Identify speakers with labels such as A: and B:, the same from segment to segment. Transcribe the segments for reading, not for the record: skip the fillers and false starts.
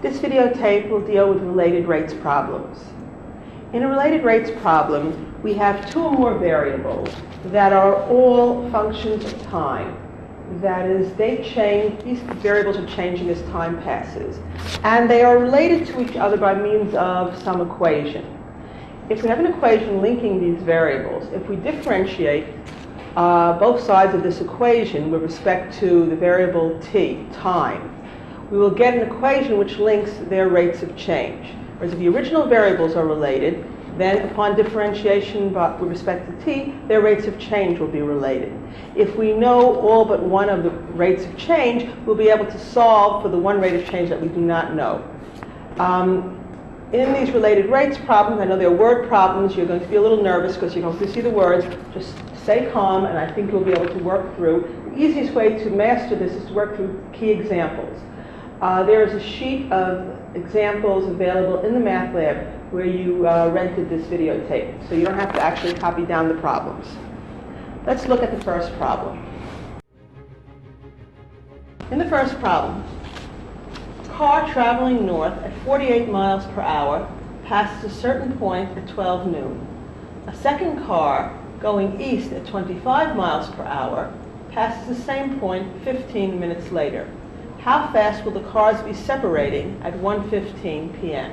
A: This videotape will deal with related rates problems. In a related rates problem, we have two or more variables that are all functions of time. That is, they change, these variables are changing as time passes. And they are related to each other by means of some equation. If we have an equation linking these variables, if we differentiate both sides of this equation with respect to the variable t, time, we will get an equation which links their rates of change. Whereas if the original variables are related, then upon differentiation with respect to t, their rates of change will be related. If we know all but one of the rates of change, we'll be able to solve for the one rate of change that we do not know. In these related rates problems, I know they're word problems, you're going to be a little nervous because you're going to see the words. Just stay calm, and I think you'll be able to work through. The easiest way to master this is to work through key examples. There is a sheet of examples available in the math lab where you rented this videotape, so you don't have to actually copy down the problems. Let's look at the first problem. In the first problem, a car traveling north at 48 miles per hour passes a certain point at 12 noon. A second car going east at 25 miles per hour passes the same point 15 minutes later. How fast will the cars be separating at 1:15 p.m.?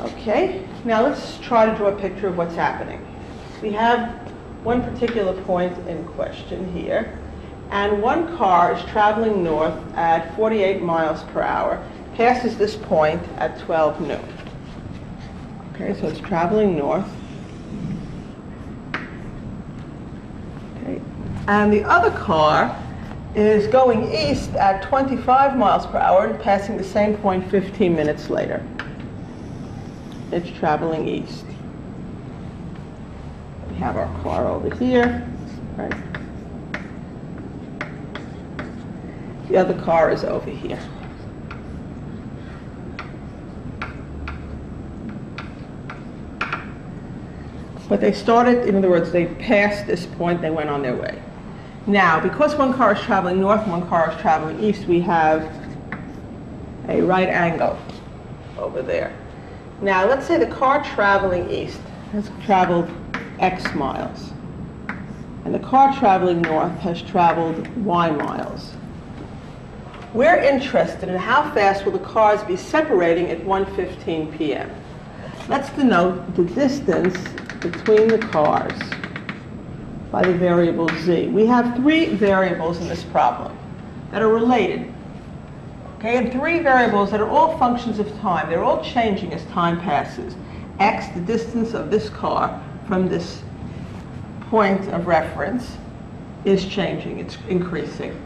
A: Okay, now let's try to draw a picture of what's happening. We have one particular point in question here, and one car is traveling north at 48 miles per hour, passes this point at 12 noon. Okay, so it's traveling north. Okay, and the other car is going east at 25 miles per hour and passing the same point 15 minutes later. It's traveling east. We have our car over here, right? The other car is over here. But they started, in other words, they passed this point, they went on their way. Now, because one car is traveling north and one car is traveling east, we have a right angle over there. Now, let's say the car traveling east has traveled X miles, and the car traveling north has traveled Y miles. We're interested in how fast will the cars be separating at 1:15 p.m. Let's denote the distance between the cars by the variable z. We have three variables in this problem that are related. Okay, and three variables that are all functions of time. They're all changing as time passes. X, the distance of this car from this point of reference, is changing, it's increasing.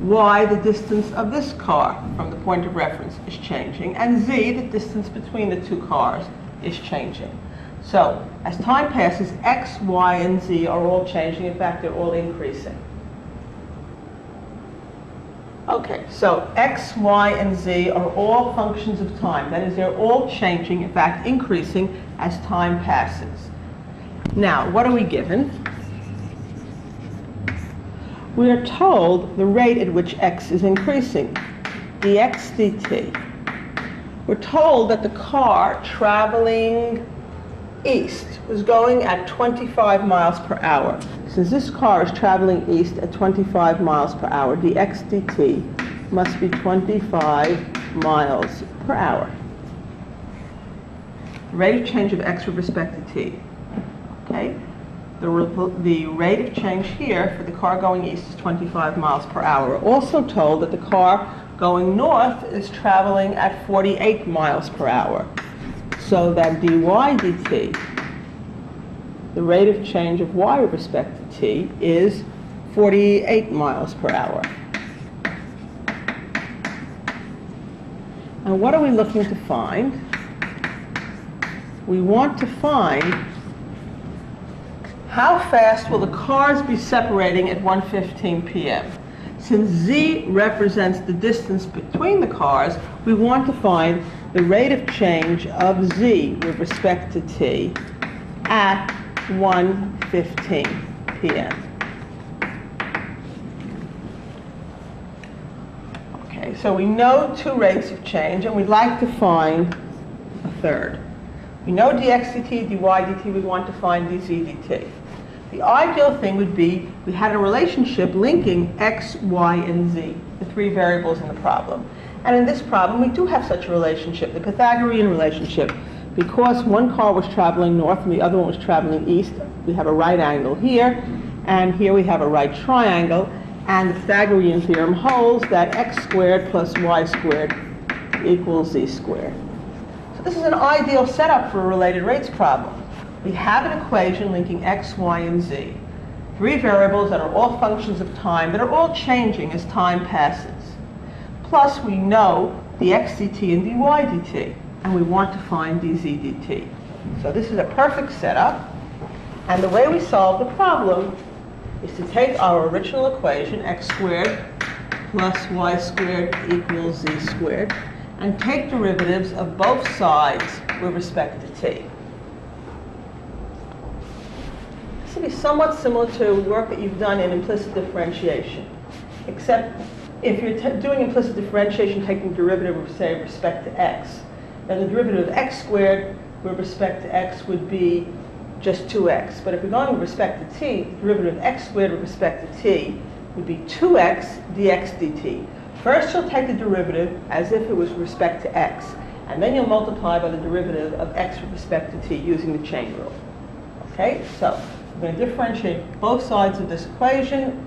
A: Y, the distance of this car from the point of reference, is changing. And z, the distance between the two cars, is changing. So, as time passes, X, Y, and Z are all changing. In fact, they're all increasing. Okay, so X, Y, and Z are all functions of time. That is, they're all changing, in fact, increasing as time passes. Now, what are we given? We are told the rate at which X is increasing, dx dt. We're told that the car traveling east was going at 25 miles per hour. Since this car is traveling east at 25 miles per hour, dx dt must be 25 miles per hour. The rate of change of x with respect to t. Okay? The rate of change here for the car going east is 25 miles per hour. We're also told that the car going north is traveling at 48 miles per hour. So that dy dt, the rate of change of y with respect to t, is 48 miles per hour. And what are we looking to find? We want to find how fast will the cars be separating at 1:15 p.m. Since z represents the distance between the cars, we want to find the rate of change of z with respect to t at 1:15 p.m. Okay, so we know two rates of change, and we'd like to find a third. We know dx dt, dy dt, we want to find dz dt. The ideal thing would be we had a relationship linking x, y, and z, the three variables in the problem. And in this problem, we do have such a relationship, the Pythagorean relationship. Because one car was traveling north and the other one was traveling east, we have a right angle here, and here we have a right triangle, and the Pythagorean theorem holds that x squared plus y squared equals z squared. So this is an ideal setup for a related rates problem. We have an equation linking x, y, and z, three variables that are all functions of time that are all changing as time passes. Plus, we know the x dt and dy dt, and we want to find dz dt. So this is a perfect setup, and the way we solve the problem is to take our original equation, x squared plus y squared equals z squared, and take derivatives of both sides with respect to t. This will be somewhat similar to work that you've done in implicit differentiation, except if you're doing implicit differentiation, taking derivative with, say, respect to x, then the derivative of x squared with respect to x would be just 2x. But if we're going with respect to t, the derivative of x squared with respect to t would be 2x dx dt. First, you'll take the derivative as if it was with respect to x, and then you'll multiply by the derivative of x with respect to t using the chain rule. Okay, so we're going to differentiate both sides of this equation.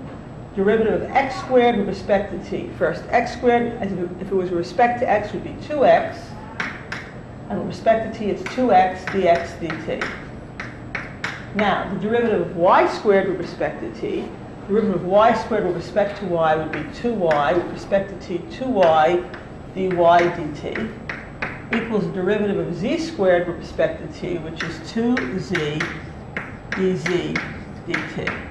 A: Derivative of x squared with respect to t. First, x squared, as if it was with respect to x, would be 2x, and with respect to t, it's 2x dx dt. Now, the derivative of y squared with respect to t, derivative of y squared with respect to y would be 2y, with respect to t, 2y dy dt, equals the derivative of z squared with respect to t, which is 2z dz dt.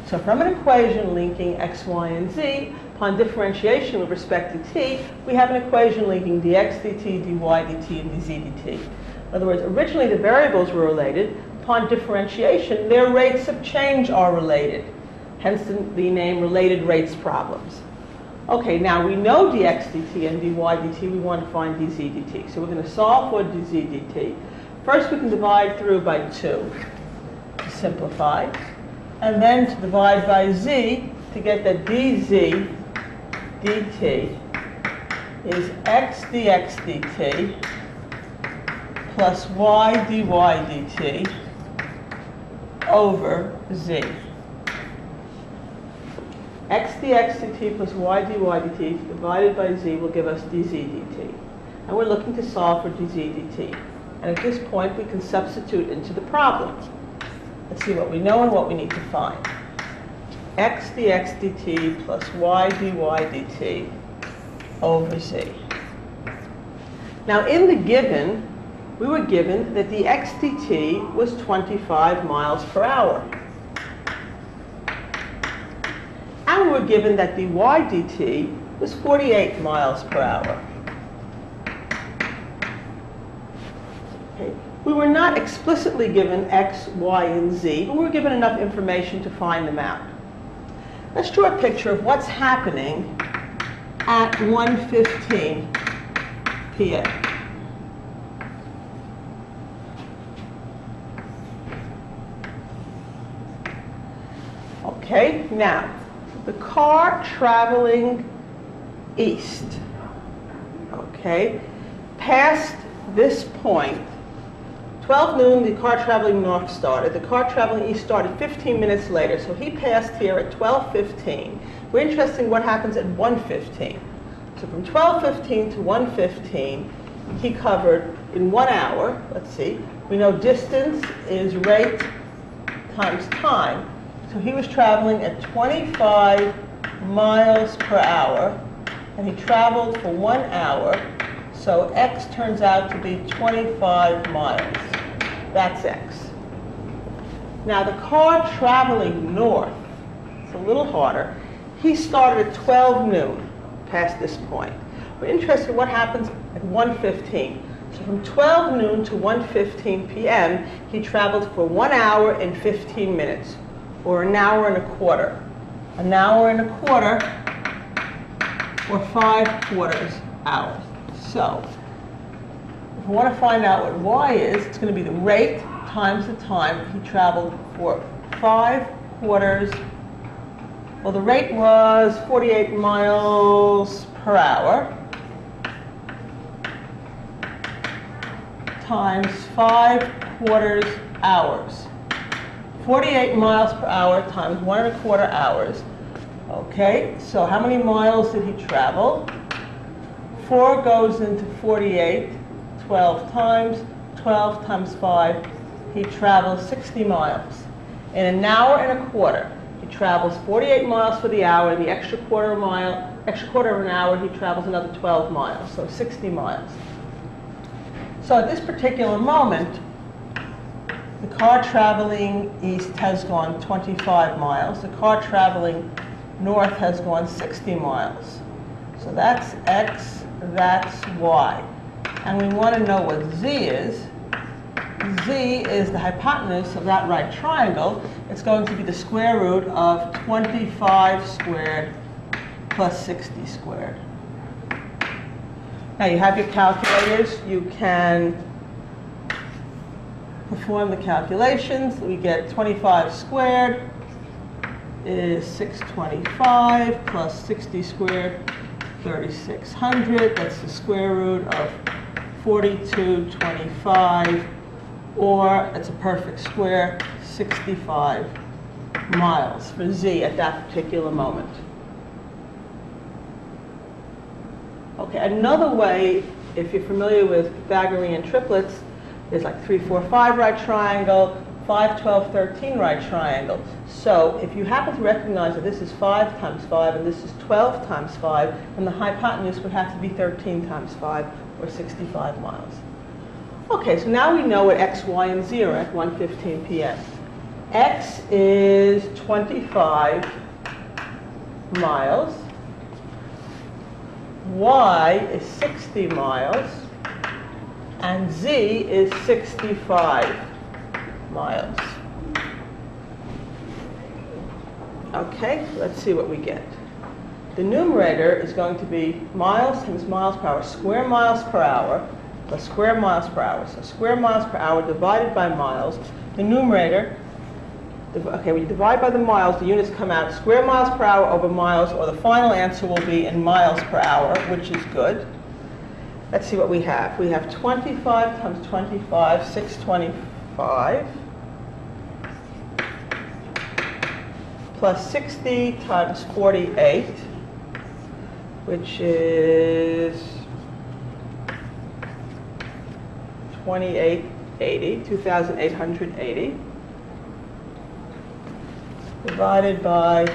A: So from an equation linking x, y, and z, upon differentiation with respect to t, we have an equation linking dx dt, dy dt, and dz dt. In other words, originally the variables were related. Upon differentiation, their rates of change are related. Hence the name related rates problems. Okay, now we know dx dt and dy dt. We want to find dz dt. So we're going to solve for dz dt. First, we can divide through by 2 to simplify. And then to divide by z to get that dz dt is x dx dt plus y dy dt over z. X dx dt plus y dy dt divided by z will give us dz dt. And we're looking to solve for dz dt. And at this point, we can substitute into the problem. Let's see what we know and what we need to find. X dx dt plus y dy dt over z. Now in the given, we were given that the x dt was 25 miles per hour. And we were given that the y dt was 48 miles per hour. Okay. We were not explicitly given x, y, and z, but we were given enough information to find them out. Let's draw a picture of what's happening at 1:15 p.m. Okay, now, the car traveling east, okay, past this point, 12 noon, the car traveling north started. The car traveling east started 15 minutes later, so he passed here at 12:15. We're interested in what happens at 1:15. So from 12:15 to 1:15, he covered in 1 hour. Let's see. We know distance is rate times time. So he was traveling at 25 miles per hour, and he traveled for 1 hour. So x turns out to be 25 miles. That's x. Now the car traveling north, it's a little harder. He started at 12 noon, past this point. We're interested in what happens at 1:15. So from 12 noon to 1:15 p.m., he traveled for 1 hour and 15 minutes, or 1 hour and a quarter. 1 hour and a quarter or 5/4 hours. So, if we want to find out what y is, it's going to be the rate times the time he traveled for 5/4. Well, the rate was 48 miles per hour times 5/4 hours. 48 miles per hour times 1¼ hours. Okay, so how many miles did he travel? 4 goes into 48, 12 times 5. He travels 60 miles. In an hour and a quarter, he travels 48 miles for the hour, and the extra quarter of an hour, he travels another 12 miles, so 60 miles. So at this particular moment, the car traveling east has gone 25 miles. The car traveling north has gone 60 miles. So that's x, that's y. And we want to know what z is. Z is the hypotenuse of that right triangle. It's going to be the square root of 25 squared plus 60 squared. Now you have your calculators. You can perform the calculations. We get 25 squared is 625 plus 60 squared, 3,600. That's the square root of 4225, or it's a perfect square, 65 miles for z at that particular moment. Okay, another way, if you're familiar with Pythagorean triplets, is like 3, 4, 5 right triangle, 5, 12, 13 right triangle. So if you happen to recognize that this is 5 times 5 and this is 12 times 5, then the hypotenuse would have to be 13 times 5, or 65 miles. Okay, so now we know what x, y, and z are at 1:15 p.m. X is 25 miles. Y is 60 miles. And z is 65 miles. Okay, let's see what we get. The numerator is going to be miles times miles per hour, square miles per hour, plus square miles per hour. So square miles per hour divided by miles. The numerator, okay, when you divide by the miles, the units come out square miles per hour over miles, or the final answer will be in miles per hour, which is good. Let's see what we have. We have 25 times 25, 625, plus 60 times 48, which is 2,880, divided by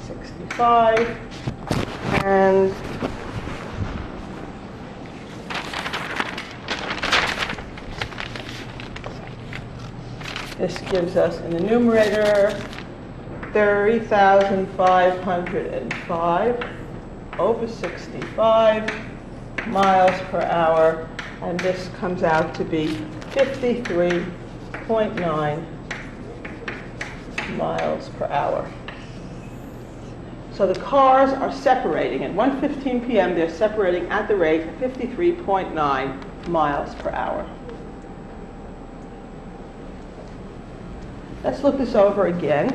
A: 65, and this gives us in the numerator 30,505 over 65 miles per hour, and this comes out to be 53.9 miles per hour. So the cars are separating. At 1:15 p.m. they're separating at the rate of 53.9 miles per hour. Let's look this over again.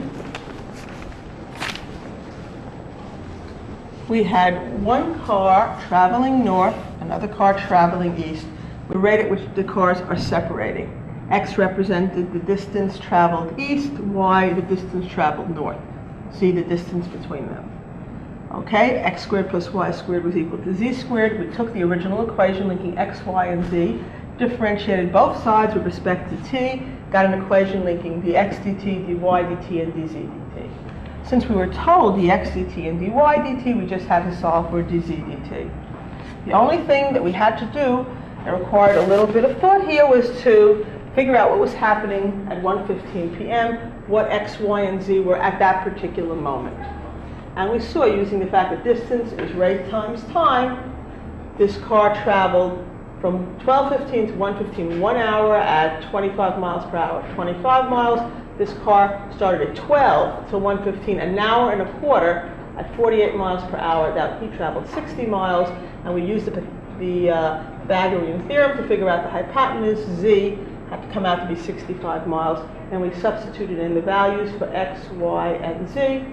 A: We had one car traveling north, another car traveling east. The rate at which the cars are separating. X represented the distance traveled east, Y the distance traveled north. See the distance between them. Okay, x squared plus y squared was equal to z squared. We took the original equation linking x, y, and z, differentiated both sides with respect to t, got an equation linking dx dt, dy dt, and dz dt. Since we were told dx dt and dy dt, we just had to solve for dz dt. The only thing that we had to do, that required a little bit of thought here, was to figure out what was happening at 1:15 p.m., what x, y, and z were at that particular moment. And we saw, using the fact that distance is rate times time, this car traveled from 12:15 to 1:15, 1 hour at 25 miles per hour, 25 miles. This car started at 12 to 1:15, an hour and a quarter, at 48 miles per hour, that he traveled 60 miles, and we used the Pythagorean theorem to figure out the hypotenuse. Z had to come out to be 65 miles, and we substituted in the values for x, y, and z,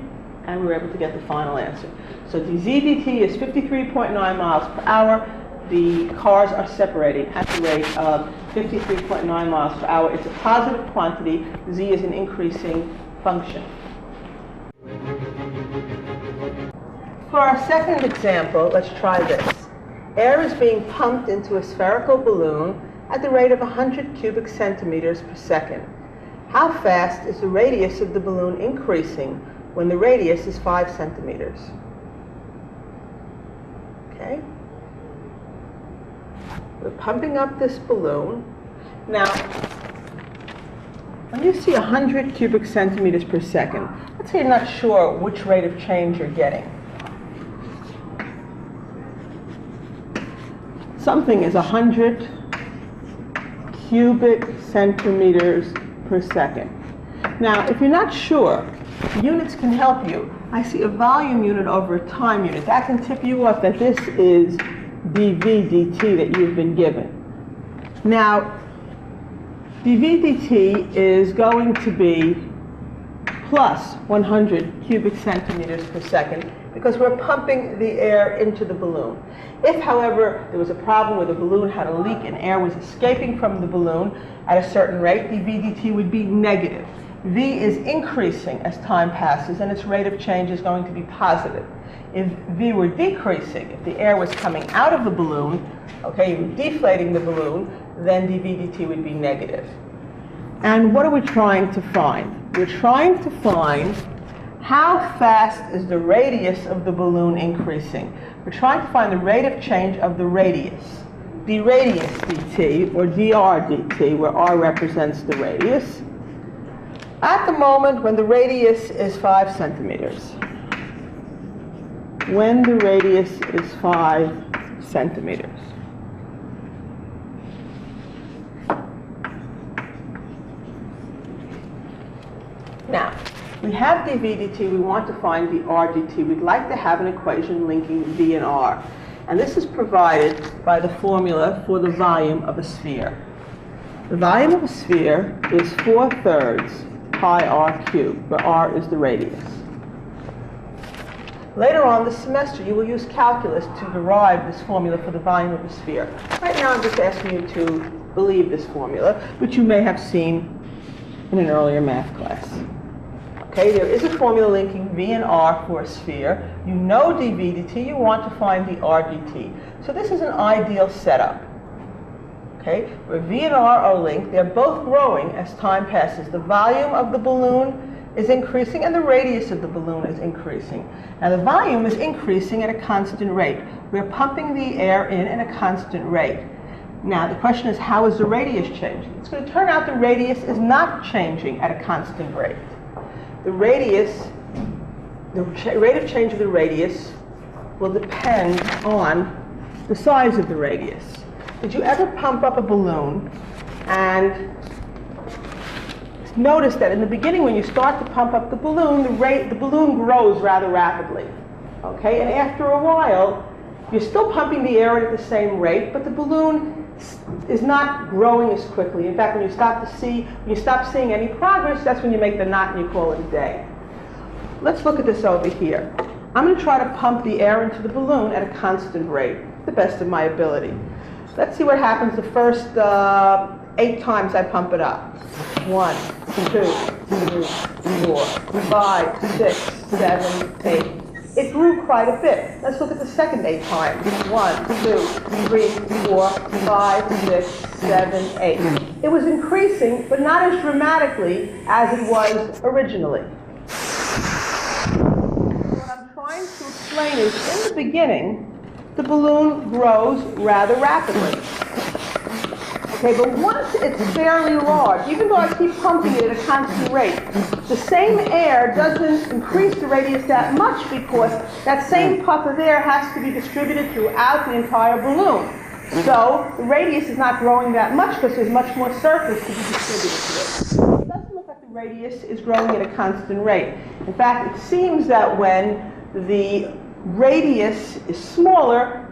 A: and we were able to get the final answer. So dz dt is 53.9 miles per hour. The cars are separating at the rate of 53.9 miles per hour. It's a positive quantity. Z is an increasing function. For our second example, let's try this. Air is being pumped into a spherical balloon at the rate of 100 cubic centimeters per second. How fast is the radius of the balloon increasing when the radius is 5 centimeters? Okay. We're pumping up this balloon. Now, when you see 100 cubic centimeters per second, let's say you're not sure which rate of change you're getting. Something is 100 cubic centimeters per second. Now, if you're not sure, units can help you. I see a volume unit over a time unit. That can tip you off that this is dV dt that you've been given. Now, dV dt is going to be plus 100 cubic centimeters per second because we're pumping the air into the balloon. If, however, there was a problem where the balloon had a leak and air was escaping from the balloon at a certain rate, dV dt would be negative. V is increasing as time passes, and its rate of change is going to be positive. If V were decreasing, if the air was coming out of the balloon, okay, you were deflating the balloon, then dV dt would be negative. And what are we trying to find? We're trying to find how fast is the radius of the balloon increasing. We're trying to find the rate of change of the radius. The radius dt, or dr dt, where r represents the radius, at the moment when the radius is 5 centimeters. When the radius is 5 centimeters. Now, we have dV dt, we want to find the r dt. We'd like to have an equation linking v and r. And this is provided by the formula for the volume of a sphere. The volume of a sphere is 4/3 pi r cubed, where r is the radius. Later on this semester, you will use calculus to derive this formula for the volume of a sphere. Right now, I'm just asking you to believe this formula, which you may have seen in an earlier math class. Okay, there is a formula linking v and r for a sphere. You know dV dt, you want to find the r dt. So this is an ideal setup. Okay, where v and r are linked, they're both growing as time passes. The volume of the balloon is increasing and the radius of the balloon is increasing. Now the volume is increasing at a constant rate. We're pumping the air in at a constant rate. Now the question is, how is the radius changing? It's going to turn out the radius is not changing at a constant rate. The radius, the rate of change of the radius will depend on the size of the radius. Did you ever pump up a balloon and notice that in the beginning when you start to pump up the balloon, the balloon grows rather rapidly, okay? And after a while, you're still pumping the air at the same rate, but the balloon is not growing as quickly. In fact, when you stop seeing any progress, that's when you make the knot and you call it a day. Let's look at this over here. I'm going to try to pump the air into the balloon at a constant rate, the best of my ability. Let's see what happens the first 8 times I pump it up. 1, 2, 3, 4, 5, 6, 7, 8. It grew quite a bit. Let's look at the second 8 times. 1, 2, 3, 4, 5, 6, 7, 8. It was increasing, but not as dramatically as it was originally. What I'm trying to explain is, in the beginning, the balloon grows rather rapidly. Okay, but once it's fairly large, even though I keep pumping it at a constant rate, the same air doesn't increase the radius that much because that same puff of air has to be distributed throughout the entire balloon. So the radius is not growing that much because there's much more surface to be distributed to it. It doesn't look like the radius is growing at a constant rate. In fact, it seems that when the radius is smaller,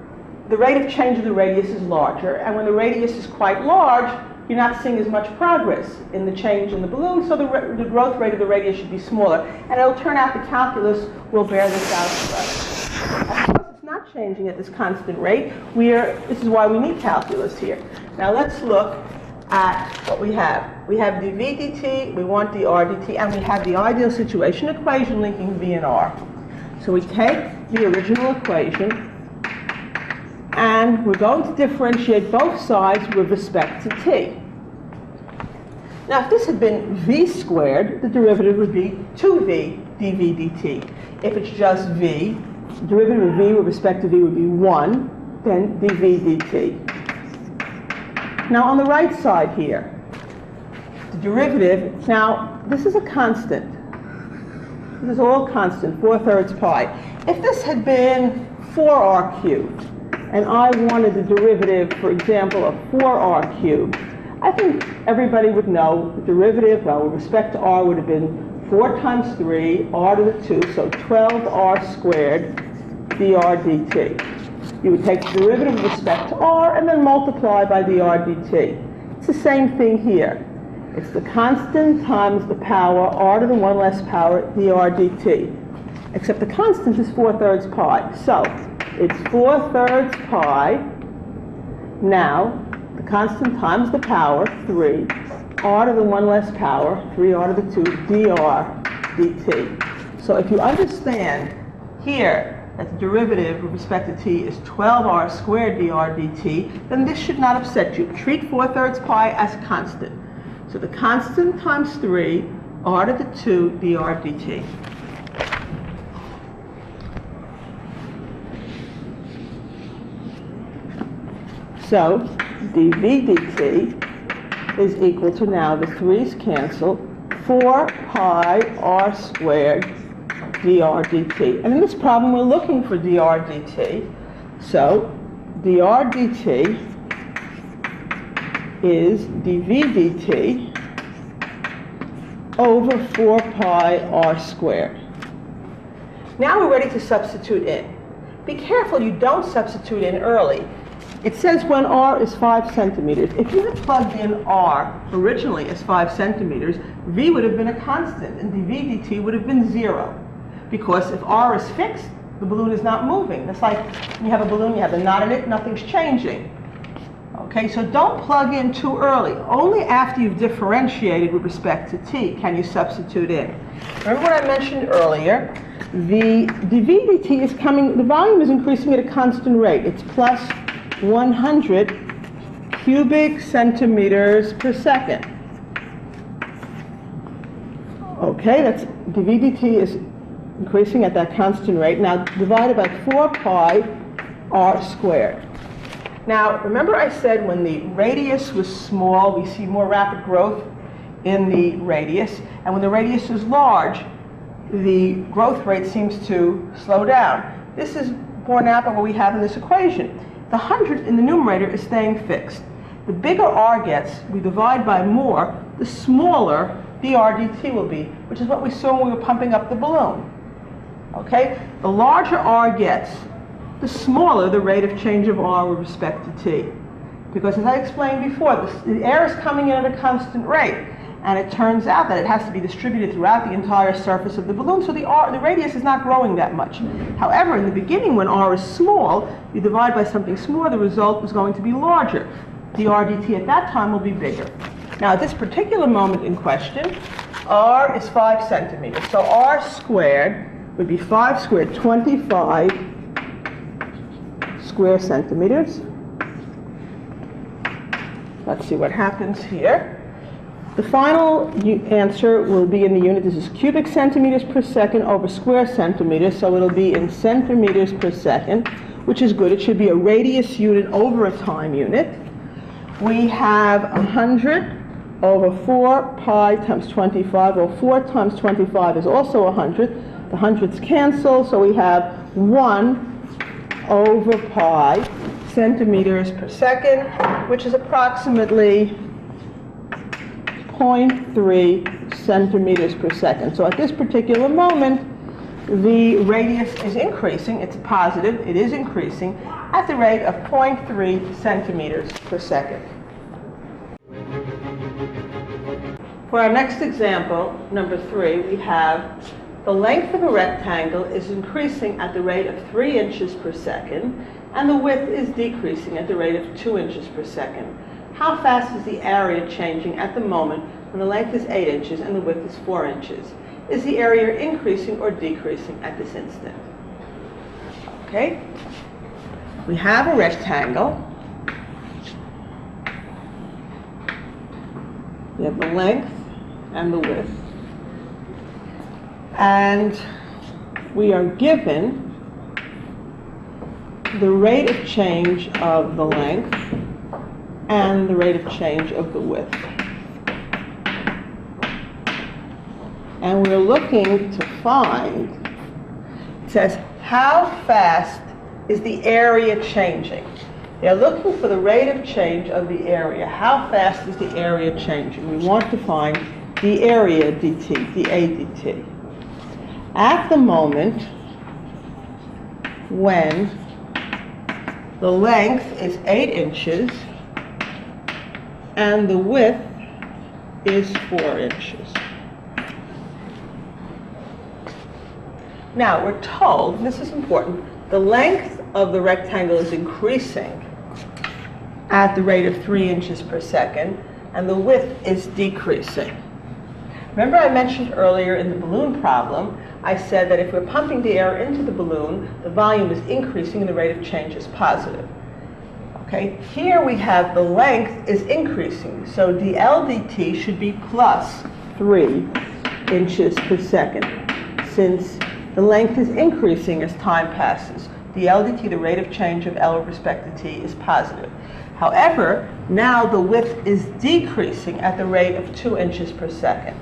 A: the rate of change of the radius is larger, and when the radius is quite large, you're not seeing as much progress in the change in the balloon, so the growth rate of the radius should be smaller. And it'll turn out the calculus will bear this out for us. Of course, it's not changing at this constant rate. This is why we need calculus here. Now let's look at what we have. We have dv dt, we want dr dt, and we have the ideal situation equation linking v and r. So we take the original equation, and we're going to differentiate both sides with respect to t. Now, if this had been v squared, the derivative would be 2v dv dt. If it's just v, the derivative of v with respect to v would be 1, then dv dt. Now, on the right side here, the derivative, now, this is a constant. This is all constant, 4/3 pi. If this had been 4r cubed, and I wanted the derivative, for example, of 4r cubed, I think everybody would know the derivative, well, with respect to r, would have been 4 times 3, r to the 2, so 12r squared dr dt. You would take the derivative with respect to r and then multiply by dr dt. It's the same thing here. It's the constant times the power, r to the 1 less power, dr dt. Except the constant is 4/3 pi. So it's 4/3 pi. Now, the constant times the power, 3, r to the 1 less power, 3r to the 2, dr dt. So if you understand here that the derivative with respect to t is 12r squared dr dt, then this should not upset you. Treat 4/3 pi as a constant. So the constant times 3, r to the 2, dr dt. So dv dt is equal to, now the 3's cancel, 4 pi r squared dr dt. And in this problem, we're looking for dr dt. So dr dt is dv dt over 4 pi r squared. Now we're ready to substitute in. Be careful you don't substitute in early. It says when r is 5 centimeters. If you had plugged in r originally as 5 centimeters, v would have been a constant, and dv dt would have been 0. Because if r is fixed, the balloon is not moving. It's like when you have a balloon, you have a knot in it, nothing's changing. Okay, so don't plug in too early. Only after you've differentiated with respect to t can you substitute in. Remember what I mentioned earlier? The dv dt is coming, the volume is increasing at a constant rate. It's plus 100 cubic centimeters per second. Okay, that's dv dt is increasing at that constant rate. Now divided by 4 pi r squared. Now remember I said when the radius was small, we see more rapid growth in the radius, and when the radius is large, the growth rate seems to slow down. This is borne out by what we have in this equation. The 100 in the numerator is staying fixed. The bigger r gets, we divide by more, the smaller dr dt will be, which is what we saw when we were pumping up the balloon. Okay? The larger r gets, the smaller the rate of change of r with respect to t. Because as I explained before, the air is coming in at a constant rate, and it turns out that it has to be distributed throughout the entire surface of the balloon, so the radius is not growing that much. However, in the beginning, when r is small, you divide by something smaller, the result is going to be larger. Dr dt at that time will be bigger. Now, at this particular moment in question, r is 5 centimeters. So r squared would be 5 squared, 25 square centimeters. Let's see what happens here. The final answer will be in the unit. This is cubic centimeters per second over square centimeters, so it'll be in centimeters per second, which is good. It should be a radius unit over a time unit. We have 100 over 4 pi times 25, or 4 times 25 is also 100. The hundreds cancel, so we have 1 over pi centimeters per second, which is approximately 0.3 centimeters per second. So at this particular moment, the radius is increasing. It's positive. It is increasing at the rate of 0.3 centimeters per second. For our next example, number 3, we have the length of a rectangle is increasing at the rate of 3 inches per second, and the width is decreasing at the rate of 2 inches per second. How fast is the area changing at the moment when the length is 8 inches and the width is 4 inches? Is the area increasing or decreasing at this instant? Okay, we have a rectangle. We have the length and the width. And we are given the rate of change of the length and the rate of change of the width. And we're looking to find, it says, how fast is the area changing? They're looking for the rate of change of the area. How fast is the area changing? We want to find the area dt, the A dt. At the moment when the length is 8 inches and the width is 4 inches. Now we're told, and this is important, the length of the rectangle is increasing at the rate of 3 inches per second, and the width is decreasing. Remember I mentioned earlier in the balloon problem, I said that if we're pumping the air into the balloon, the volume is increasing and the rate of change is positive. Okay, here we have the length is increasing, so dl dt should be plus 3 inches per second, since the length is increasing as time passes. dl dt, the rate of change of L with respect to t, is positive. However, now the width is decreasing at the rate of 2 inches per second.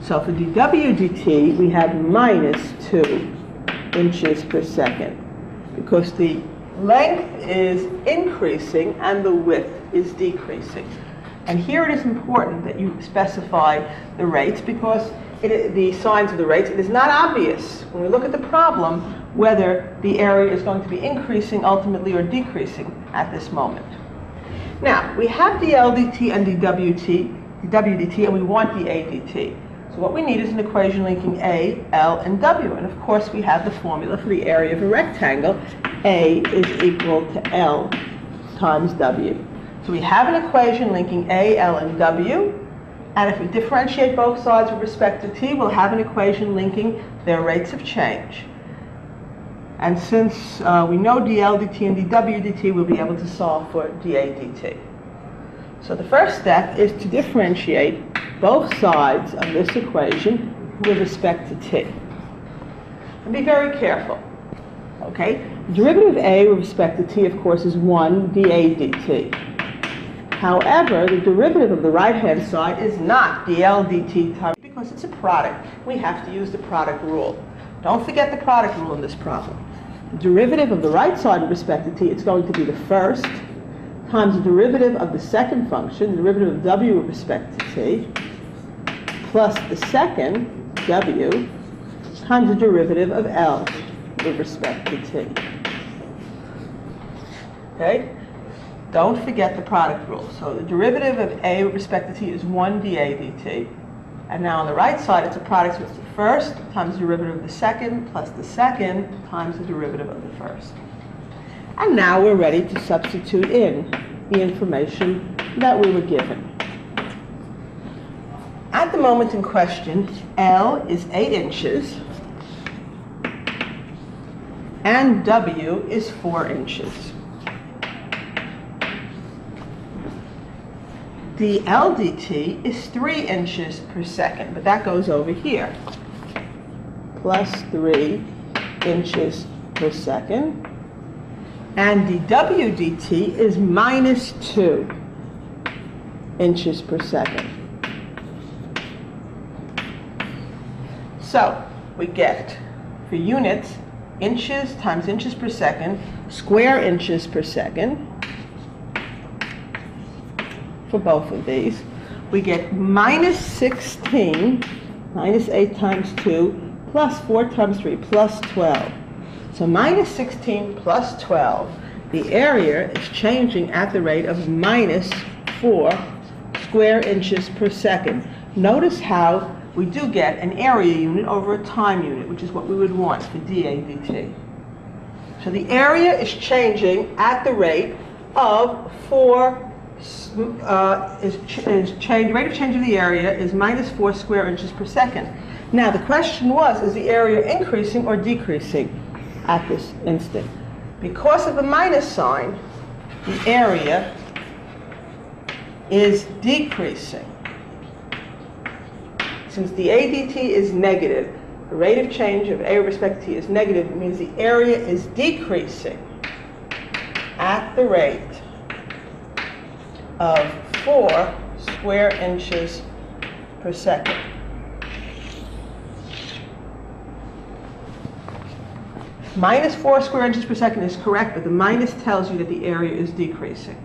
A: So for dw dt, we have minus 2 inches per second, because the length is increasing and the width is decreasing. And here it is important that you specify the rates, because the signs of the rates, it is not obvious when we look at the problem whether the area is going to be increasing ultimately or decreasing at this moment. Now, we have dl dt and dw dt, and we want the A dt. So what we need is an equation linking A, L, and W. And of course, we have the formula for the area of a rectangle. A is equal to L times W. So we have an equation linking A, L, and W. And if we differentiate both sides with respect to t, we'll have an equation linking their rates of change. And since we know dl dt and dw dt, we'll be able to solve for dA dt. So the first step is to differentiate both sides of this equation with respect to t. And be very careful. Okay? Derivative of A with respect to t, of course, is 1 dA dt. However, the derivative of the right-hand side is not dl dt times, because it's a product. We have to use the product rule. Don't forget the product rule in this problem. The derivative of the right side with respect to t, it's going to be the first times the derivative of the second function, the derivative of w with respect to t, plus the second, w, times the derivative of L with respect to t. Okay? Don't forget the product rule. So the derivative of A with respect to t is 1 dA dt. And now on the right side, it's a product with the first times the derivative of the second plus the second times the derivative of the first. And now we're ready to substitute in the information that we were given. At the moment in question, L is 8 inches and W is 4 inches. dl dt is 3 inches per second, but that goes over here. Plus 3 inches per second. And dw dt is minus 2 inches per second. So we get, for units, inches times inches per second, square inches per second. For both of these, we get minus 16, minus 8 times 2, plus 4 times 3 plus 12. So minus 16 plus 12. The area is changing at the rate of minus 4 square inches per second. Notice how we do get an area unit over a time unit, which is what we would want for dA dt. So the area is changing at the rate of the rate of change of the area is minus 4 square inches per second. Now the question was, is the area increasing or decreasing at this instant? Because of the minus sign, the area is decreasing. Since the A dt is negative, the rate of change of A with respect to t is negative, it means the area is decreasing at the rate of 4 square inches per second. Minus 4 square inches per second is correct, but the minus tells you that the area is decreasing.